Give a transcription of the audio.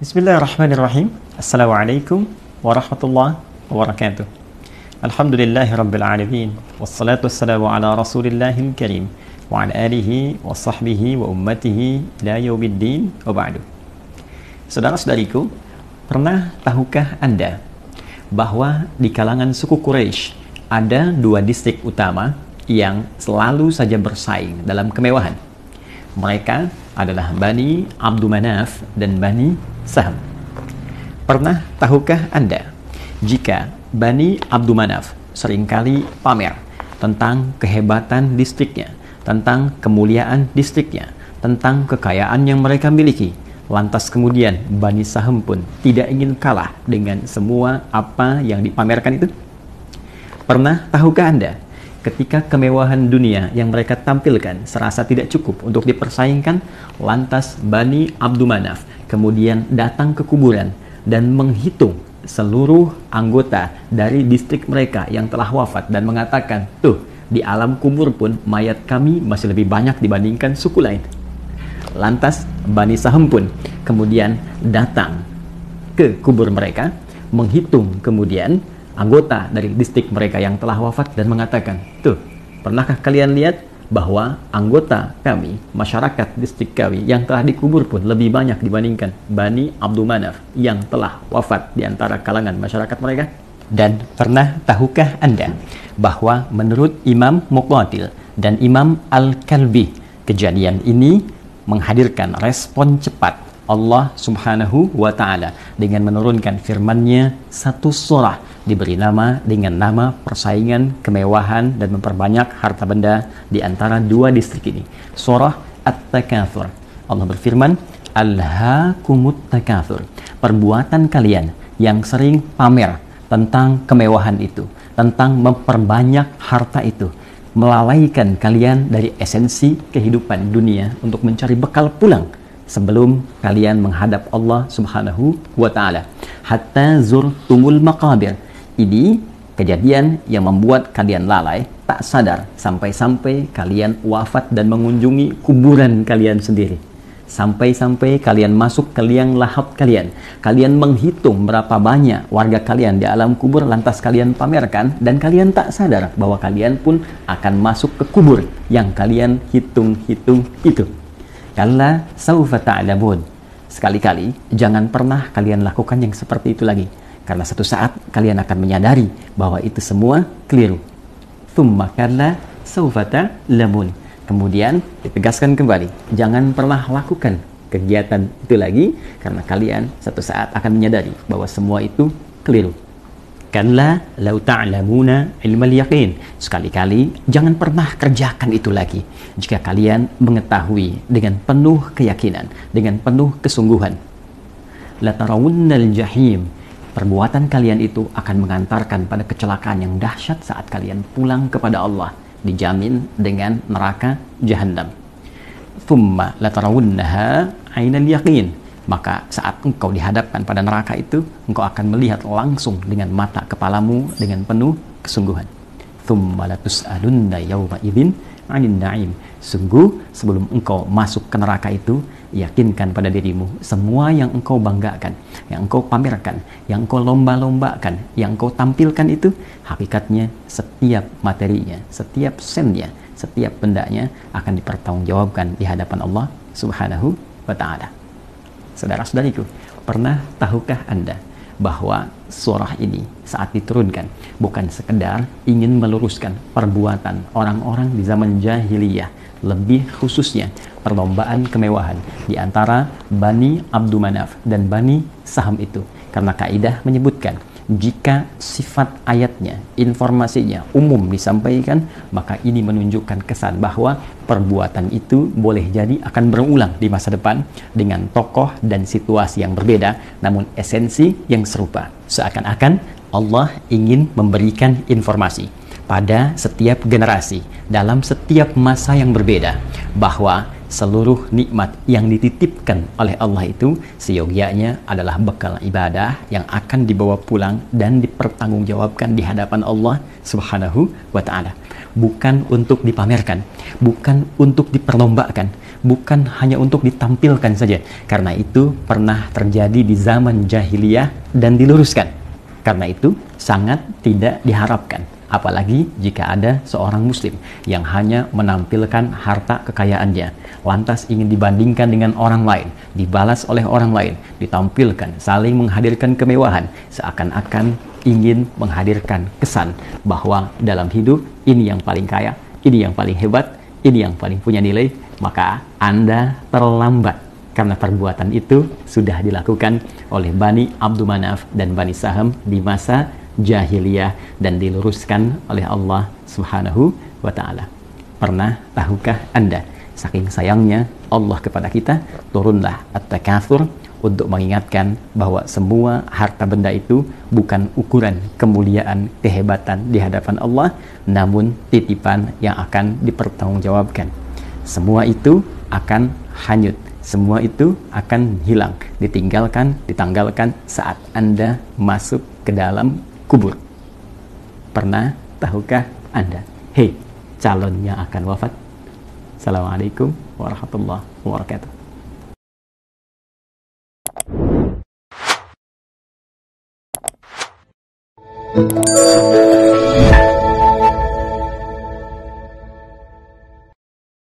Bismillahirrahmanirrahim. Assalamualaikum warahmatullahi wabarakatuh. Alhamdulillahi rabbil alamin. Wassalatu wassalamu ala rasulillahil karim wa ala alihi wa sahbihi wa ummatihi ila yaumiddin wa ba'du. Saudara-saudariku, pernah tahukah Anda bahwa di kalangan suku Quraisy ada dua distrik utama yang selalu saja bersaing dalam kemewahan? Mereka adalah Bani Abdul Manaf dan Bani Saham. Pernah tahukah Anda jika Bani Abdul Manaf seringkali pamer tentang kehebatan distriknya, tentang kemuliaan distriknya, tentang kekayaan yang mereka miliki, lantas kemudian Bani Saham pun tidak ingin kalah dengan semua apa yang dipamerkan itu? Pernah tahukah Anda ketika kemewahan dunia yang mereka tampilkan serasa tidak cukup untuk dipersaingkan, lantas Bani Abdul Manaf kemudian datang ke kuburan dan menghitung seluruh anggota dari distrik mereka yang telah wafat dan mengatakan, tuh, di alam kubur pun mayat kami masih lebih banyak dibandingkan suku lain. Lantas Bani Saham pun kemudian datang ke kubur mereka, menghitung kemudian anggota dari distrik mereka yang telah wafat dan mengatakan, tuh, pernahkah kalian lihat bahwa anggota kami, masyarakat distrik kami yang telah dikubur pun lebih banyak dibandingkan Bani Abdul Manaf yang telah wafat di antara kalangan masyarakat mereka? Dan pernah tahukah Anda bahwa menurut Imam Muqatil dan Imam Al-Kalbi, kejadian ini menghadirkan respon cepat Allah Subhanahu wa Ta'ala dengan menurunkan firman-Nya satu surah diberi nama dengan nama persaingan, kemewahan, dan memperbanyak harta benda di antara dua distrik ini. Surah At-Takatsur. Allah berfirman, Alhaakumut takatsur. Perbuatan kalian yang sering pamer tentang kemewahan itu, tentang memperbanyak harta itu, melalaikan kalian dari esensi kehidupan dunia untuk mencari bekal pulang sebelum kalian menghadap Allah Subhanahu wa Ta'ala. Hatta zurtumul maqabir. Ini kejadian yang membuat kalian lalai, tak sadar, sampai-sampai kalian wafat dan mengunjungi kuburan kalian sendiri. Sampai-sampai kalian masuk ke liang lahat kalian. Kalian menghitung berapa banyak warga kalian di alam kubur, lantas kalian pamerkan, dan kalian tak sadar bahwa kalian pun akan masuk ke kubur yang kalian hitung-hitung itu. Kalla saufa ta'lamun. Sekali-kali jangan pernah kalian lakukan yang seperti itu lagi, karena satu saat kalian akan menyadari bahwa itu semua keliru. Tsumma kalla saufa ta'lamun. Kemudian ditegaskan kembali, jangan pernah lakukan kegiatan itu lagi, karena kalian satu saat akan menyadari bahwa semua itu keliru. Kalla law ta'lamuna ilmal yaqin. Sekali-kali jangan pernah kerjakan itu lagi jika kalian mengetahui dengan penuh keyakinan, dengan penuh kesungguhan. La tarawunnal jahim. Perbuatan kalian itu akan mengantarkan pada kecelakaan yang dahsyat saat kalian pulang kepada Allah, dijamin dengan neraka jahanam. Thumma la tarawunnaha 'ainal yaqin. Maka saat engkau dihadapkan pada neraka itu, engkau akan melihat langsung dengan mata kepalamu dengan penuh kesungguhan. Tsumma latus'alunna yawma idzin 'anil na'im. Sungguh sebelum engkau masuk ke neraka itu, yakinkan pada dirimu semua yang engkau banggakan, yang engkau pamerkan, yang engkau lomba-lombakan, yang engkau tampilkan itu, hakikatnya setiap materinya, setiap sennya, setiap bendanya akan dipertanggungjawabkan di hadapan Allah Subhanahu wa Ta'ala. Saudara-saudariku, pernah tahukah Anda bahwa surah ini saat diturunkan bukan sekedar ingin meluruskan perbuatan orang-orang di zaman jahiliyah, lebih khususnya perlombaan kemewahan di antara Bani Abdul Manaf dan Bani Saham itu, karena kaidah menyebutkan jika sifat ayatnya, informasinya umum disampaikan, maka ini menunjukkan kesan bahwa perbuatan itu boleh jadi akan berulang di masa depan dengan tokoh dan situasi yang berbeda, namun esensi yang serupa. Seakan-akan Allah ingin memberikan informasi pada setiap generasi, dalam setiap masa yang berbeda, bahwa seluruh nikmat yang dititipkan oleh Allah itu seyogyanya adalah bekal ibadah yang akan dibawa pulang dan dipertanggungjawabkan di hadapan Allah Subhanahu wa Ta'ala. Bukan untuk dipamerkan, bukan untuk diperlombakan, bukan hanya untuk ditampilkan saja. Karena itu pernah terjadi di zaman jahiliyah dan diluruskan. Karena itu sangat tidak diharapkan. Apalagi jika ada seorang muslim yang hanya menampilkan harta kekayaannya, lantas ingin dibandingkan dengan orang lain, dibalas oleh orang lain, ditampilkan, saling menghadirkan kemewahan, seakan-akan ingin menghadirkan kesan bahwa dalam hidup ini yang paling kaya, ini yang paling hebat, ini yang paling punya nilai, maka Anda terlambat. Karena perbuatan itu sudah dilakukan oleh Bani Abdul Manaf dan Bani Saham di masa jahiliyah dan diluruskan oleh Allah Subhanahu wa Ta'ala. Pernah tahukah Anda, saking sayangnya Allah kepada kita, turunlah At-Takatsur untuk mengingatkan bahwa semua harta benda itu bukan ukuran kemuliaan, kehebatan di hadapan Allah, namun titipan yang akan dipertanggungjawabkan. Semua itu akan hanyut, semua itu akan hilang, ditinggalkan, ditanggalkan saat Anda masuk ke dalam kubur. Pernah tahukah Anda, hei calon yang akan wafat? Assalamualaikum warahmatullahi wabarakatuh.